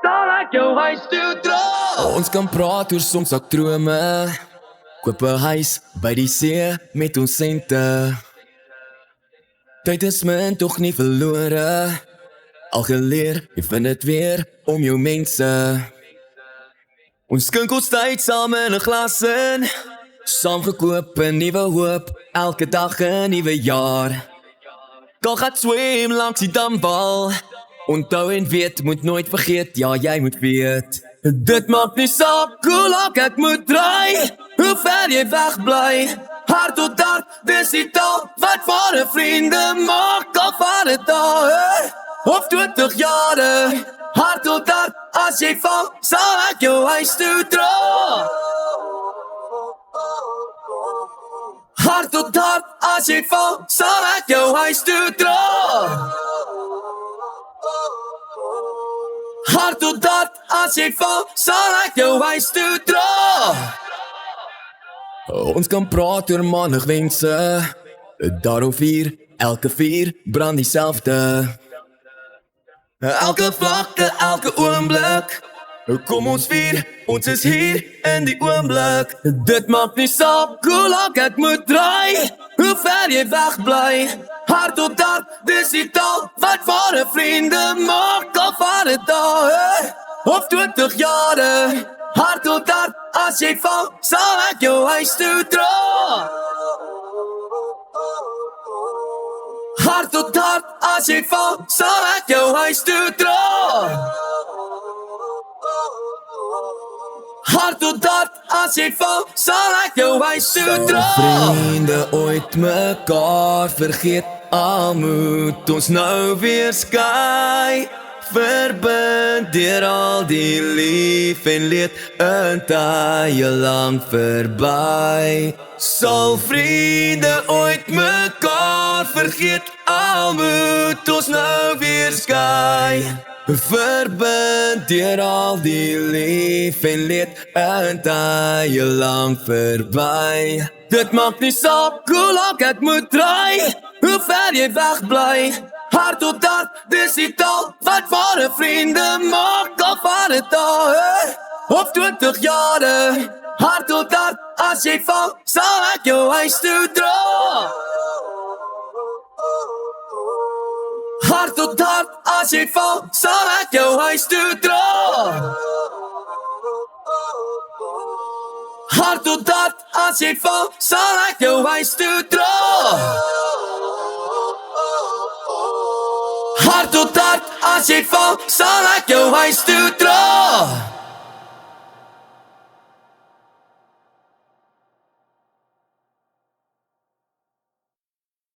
Sal ek jou huis toe dra. Ons kan praat oor soms ook drome. Koop 'n huis by die see met ons sente. Tyd is min tog nie verlore. Al geleer, jy vind dit weer om jou mense. Ons skink ons tyd saam in 'n glas in. Saam gekoop 'n nuwe hoop, elke dag 'n nuwe jaar. Kan gaan swem langs die damwal. Onthou en weet, moet nooit vergeet, ja jy moet weet. Dit maak nie saak hoe lank ek moet draai, hoe ver jy weg bly. Hart tot hart, dis die taal wat van 'n vriende maak. Al van het dae of 20 jare. Hart tot hart, as jy val, sal ek jou huis toe dra. Hart tot hart, as jy val, sal ek jou huis toe dra. Hart tot hart, as jy val, sal ek jou huis toe dra. Ons kan praat oor maandagwense. Daar of hier, elke vuur brand dieselfde. Elke vlakte, elke oomblik. Kom ons vier, ons is hier in die oomblik. Dit maak nie saak hoe lank ek moet draai, hoe ver jy weg bly. Hart tot hart, dis die taal wat van 'n vriende maak. Al van het dae of 20 jare. Hart tot hart, as jy val, sal ek jou huis toe dra. Hart tot hart, as jy val, sal ek jou huis toe dra. Hart tot hart, as jy val, sal ek jou huis toe dra. Sal vriende ooit mekaar vergeet, al moet ons nou weer skei. Verbind deur al die lief en leed, 'n tye lang verby. Sal vriende ooit mekaar vergeet, al moet ons nou weer skei. Verbind deur al die lief en leed, 'n tye lang verby. Dit maak nie saak hoe lank ek moet draai, hoe ver jy weg bly. Hart tot hart, dis die taal wat van 'n vriende maak. Al van het dae of 20 jare. Hart tot hart, as jy val, sal ek jou huis toe dra. Hart tot hart, as jy val, sal ek jou huis toe dra. Hart tot hart, as jy val, sal ek jou huis toe dra. Hart tot hart, as jy val, sal ek jou huis toe